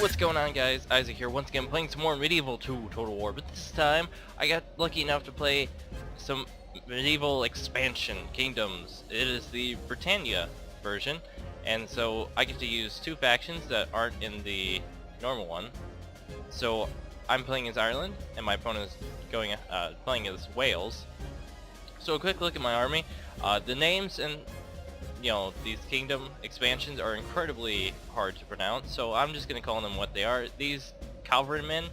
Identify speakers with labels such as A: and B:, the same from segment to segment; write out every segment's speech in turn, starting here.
A: What's going on, guys? Isaac here, once again playing some more Medieval 2 Total War, but this time I got lucky enough to play some Medieval Expansion Kingdoms. It is the Britannia version, and so I get to use two factions that aren't in the normal one. So I'm playing as Ireland, and my opponent is playing as Wales. So a quick look at my army. The names and these kingdom expansions are incredibly hard to pronounce, so I'm just going to call them what they are. These cavalrymen,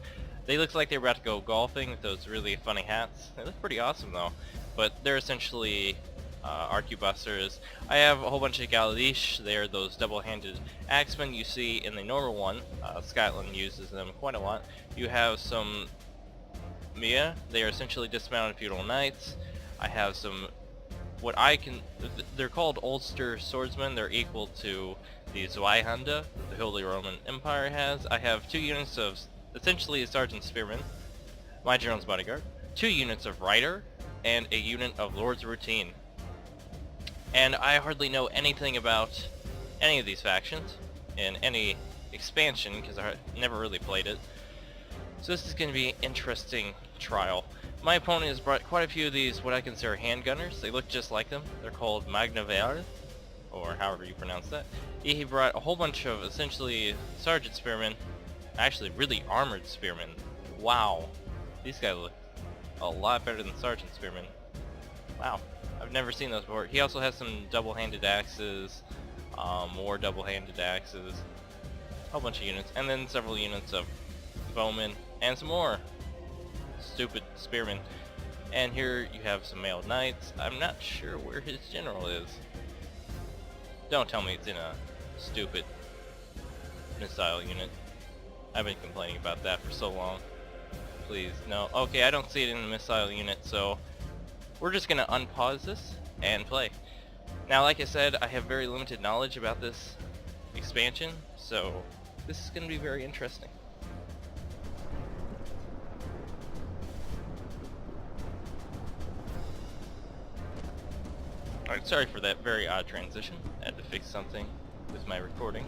A: they look like they're about to go golfing with those really funny hats. They look pretty awesome though, but they're essentially arquebusters. I have a whole bunch of Galladish. They're those double-handed axemen you see in the normal one. Scotland uses them quite a lot. You have some Mia. They are essentially dismounted feudal knights. I have some they're called Ulster swordsmen. They're equal to the Zweihunde the Holy Roman Empire has. I have 2 units of essentially a sergeant spearman, my general's bodyguard, 2 units of rider, and a unit of lord's routine. And I hardly know anything about any of these factions in any expansion because I never really played it. So this is going to be an interesting trial. My opponent has brought quite a few of these what I consider handgunners. They look just like them. They're called Magnavar, or however you pronounce that. He brought a whole bunch of essentially sergeant spearmen, actually really armored spearmen. Wow, these guys look a lot better than sergeant spearmen. Wow, I've never seen those before. He also has some double-handed axes, more double-handed axes, a whole bunch of units, and then several units of bowmen, and some more stupid spearmen. And here you have some mailed knights. I'm not sure where his general is. Don't tell me it's in a stupid missile unit. I've been complaining about that for so long. Please, no. Okay, I don't see it in the missile unit, so we're just gonna unpause this and play. Now, like I said, I have very limited knowledge about this expansion, so this is gonna be very interesting. Alright, sorry for that very odd transition. I had to fix something with my recording.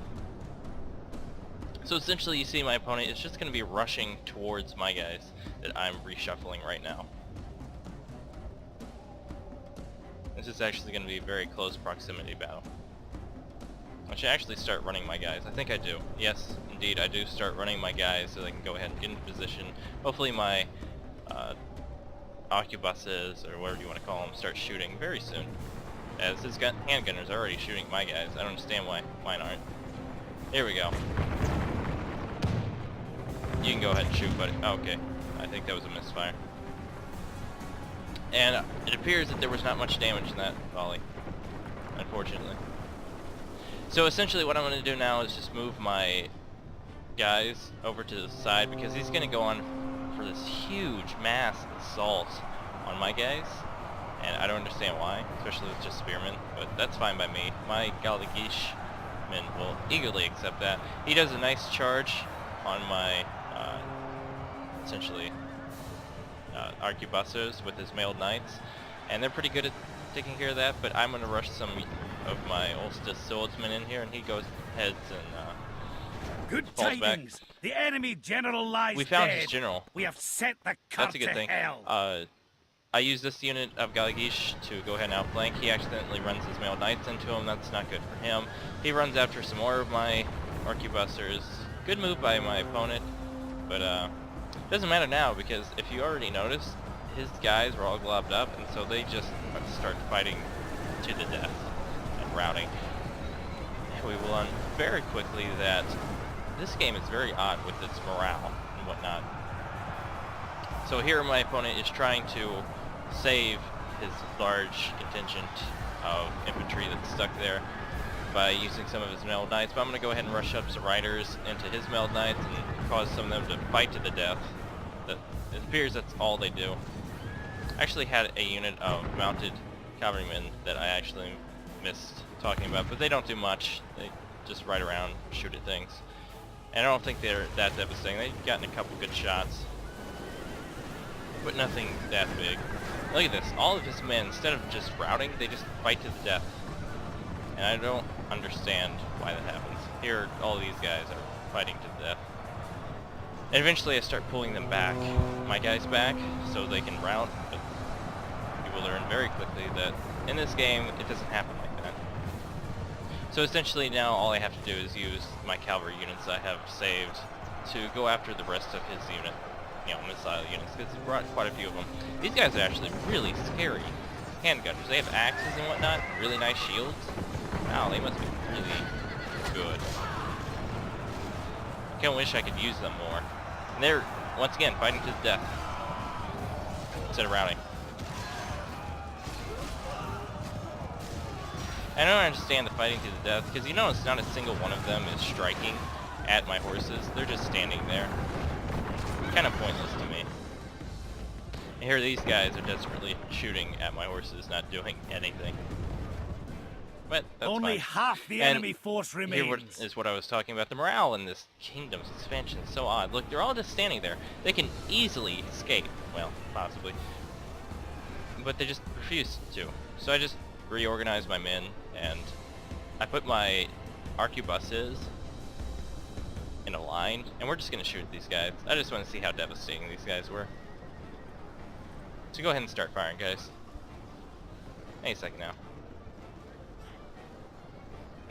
A: So essentially you see my opponent is just going to be rushing towards my guys that I'm reshuffling right now. This is actually going to be a very close proximity battle. I should actually start running my guys. I think I do. Yes, indeed, I do start running my guys so they can go ahead and get into position. Hopefully my arquebuses, or whatever you want to call them, start shooting very soon. As his handgunners are already shooting my guys. I don't understand why mine aren't. Here we go. You can go ahead and shoot, buddy. Oh, okay. I think that was a misfire. And it appears that there was not much damage in that volley, unfortunately. So essentially what I'm going to do now is just move my guys over to the side because he's going to go on for this huge mass assault on my guys. And I don't understand why, especially with just spearmen, but that's fine by me. My Galladish men will eagerly accept that. He does a nice charge on my, essentially, arquebusters with his mailed knights, and they're pretty good at taking care of that, but I'm going to rush some of my Ulster swordsmen in here, and he goes heads and
B: Good
A: falls
B: tidings!
A: back.
B: The enemy general lies
A: We found
B: dead.
A: his general.
B: We have sent the cart
A: That's a good
B: to
A: thing.
B: hell.
A: I use this unit of Galladish to go ahead and outflank. He accidentally runs his mailed knights into him. That's not good for him. He runs after some more of my arquebusters. Good move by my opponent, but doesn't matter now because if you already noticed, his guys were all globbed up, and so they just start fighting to the death and routing. And we will learn very quickly that this game is very odd with its morale and whatnot. So here my opponent is trying to save his large contingent of infantry that's stuck there by using some of his mailed knights, but I'm going to go ahead and rush up some riders into his mailed knights and cause some of them to fight to the death. It appears that's all they do. I actually had a unit of mounted cavalrymen that I actually missed talking about, but they don't do much. They just ride around, shoot at things. And I don't think they're that devastating. They've gotten a couple good shots, but nothing that big. Look at this. All of his men, instead of just routing, they just fight to the death. And I don't understand why that happens. Here, all these guys are fighting to the death. And eventually I start pulling them back, my guys back, so they can rout, but you will learn very quickly that in this game, it doesn't happen like that. So essentially now all I have to do is use my cavalry units I have saved to go after the rest of his unit, you know, missile units, because he brought quite a few of them. These guys are actually really scary handgunners. They have axes and whatnot, really nice shields. Wow, they must be really good. I kinda wish I could use them more. And they're, once again, fighting to the death instead of routing. I don't understand the fighting to the death, because you notice not a single one of them is striking at my horses. They're just standing there. Kind of pointless to me. And here these guys are desperately shooting at my horses, not doing anything. But that's
B: Only
A: fine.
B: half the
A: And
B: enemy force
A: Here
B: remains.
A: is what I was talking about. The morale in this kingdom's expansion is so odd. Look, they're all just standing there. They can easily escape. Well, possibly. But they just refuse to. So I just reorganized my men, and I put my arquebuses in a line, and we're just going to shoot these guys. I just want to see how devastating these guys were. So go ahead and start firing, guys. Any second now.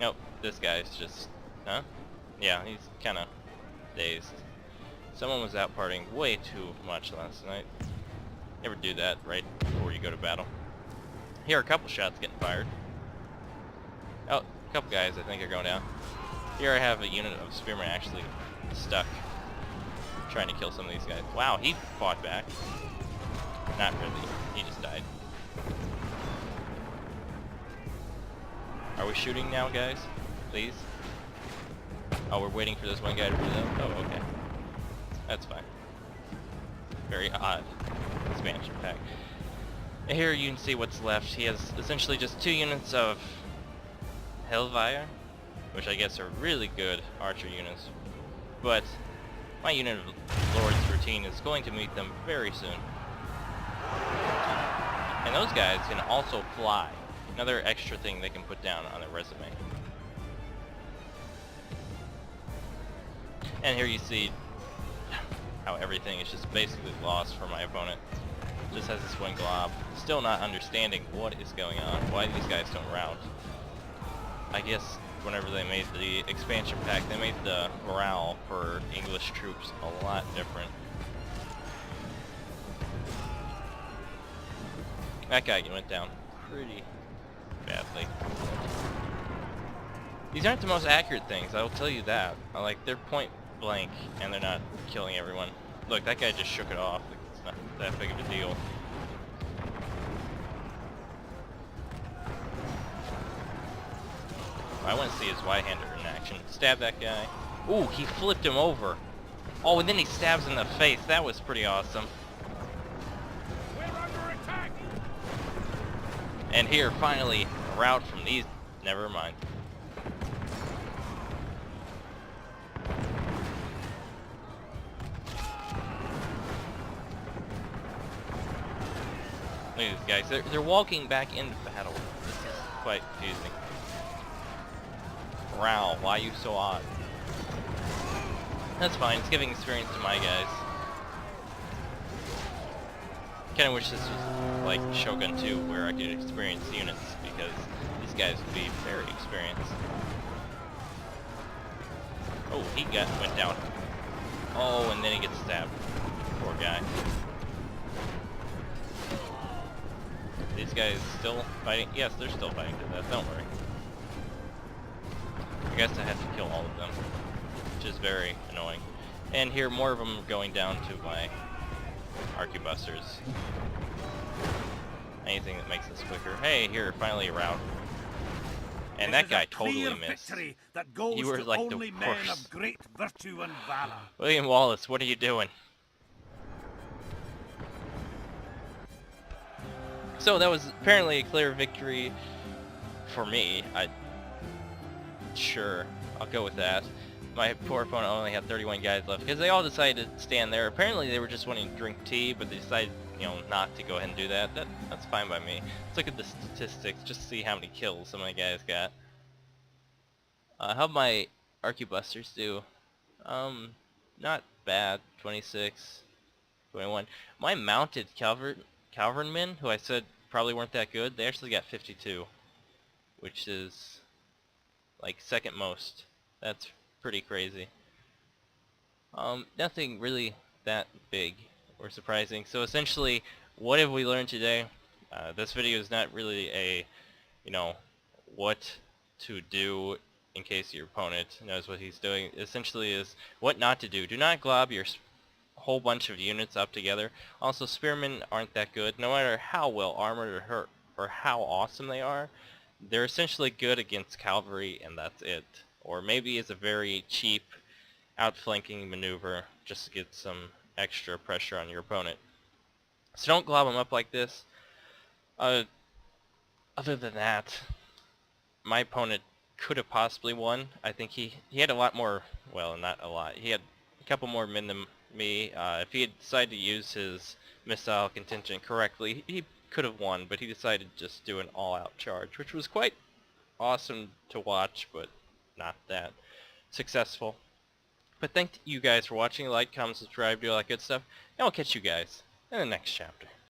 A: Nope, this guy's just... Huh? Yeah, he's kind of dazed. Someone was out partying way too much last night. Never do that right before you go to battle. Here are a couple shots getting fired. Oh, a couple guys I think are going down. Here I have a unit of spearmen actually stuck, trying to kill some of these guys. Wow, he fought back. Not really, he just died. Are we shooting now, guys? Please? Oh, we're waiting for this one guy to reload? Oh, okay. That's fine. Very odd expansion pack. And here you can see what's left. He has essentially just 2 units of Hellfire, which I guess are really good archer units. But my unit of Lord's Routine is going to meet them very soon. And those guys can also fly. Another extra thing they can put down on their resume. And here you see how everything is just basically lost for my opponent. Just has this one glob. Still not understanding what is going on, why these guys don't rout. I guess whenever they made the expansion pack, they made the morale for English troops a lot different. That guy went down pretty badly. These aren't the most accurate things, I will tell you that. Like, they're point blank, and they're not killing everyone. Look, that guy just shook it off. Like, it's not that big of a deal. I want to see his Y-hander in action. Stab that guy. Ooh, he flipped him over. Oh, and then he stabs in the face. That was pretty awesome.
B: We're under attack.
A: And here, finally, a rout from these... Never mind. Look at these guys. They're walking back into battle. This is quite confusing. Morale, why are you so odd? That's fine, it's giving experience to my guys. Kinda wish this was like Shogun 2, where I could experience units, because these guys would be very experienced. Oh, he went down. Oh, and then he gets stabbed. Poor guy. These guys still fighting? Yes, they're still fighting to death, don't worry. I guess I had to kill all of them, which is very annoying. And here, more of them are going down to my arquebusters. Anything that makes this quicker. Hey, here, finally a rout. And that guy totally missed.
B: That goes
A: You were
B: to
A: like
B: only
A: the
B: men
A: worst.
B: of great virtue and valor.
A: William Wallace, what are you doing? So that was apparently a clear victory for me. Sure, I'll go with that. My poor opponent only had 31 guys left because they all decided to stand there. Apparently they were just wanting to drink tea, but they decided, you know, not to go ahead and do that, that's fine by me. Let's look at the statistics, just to see how many kills some of my guys got. How my arquebusters do? Not bad. 26, 21. My mounted cavalrymen, who I said probably weren't that good, they actually got 52, which is like second most. That's pretty crazy. Nothing really that big or surprising. So essentially, what have we learned today? This video is not really a, you know, what to do in case your opponent knows what he's doing. Essentially is what not to do. Do not glob your whole bunch of units up together. Also, spearmen aren't that good. No matter how well armored or how awesome they are, they're essentially good against cavalry, and that's it. Or maybe it's a very cheap outflanking maneuver just to get some extra pressure on your opponent. So don't glob them up like this. Other than that, my opponent could have possibly won. I think he had a lot more, well, not a lot. He had a couple more men than me. If he had decided to use his missile contingent correctly, he could have won, but he decided to just do an all-out charge, which was quite awesome to watch, but not that successful. But thank you guys for watching. Like, comment, subscribe, do all that good stuff, and I'll catch you guys in the next chapter.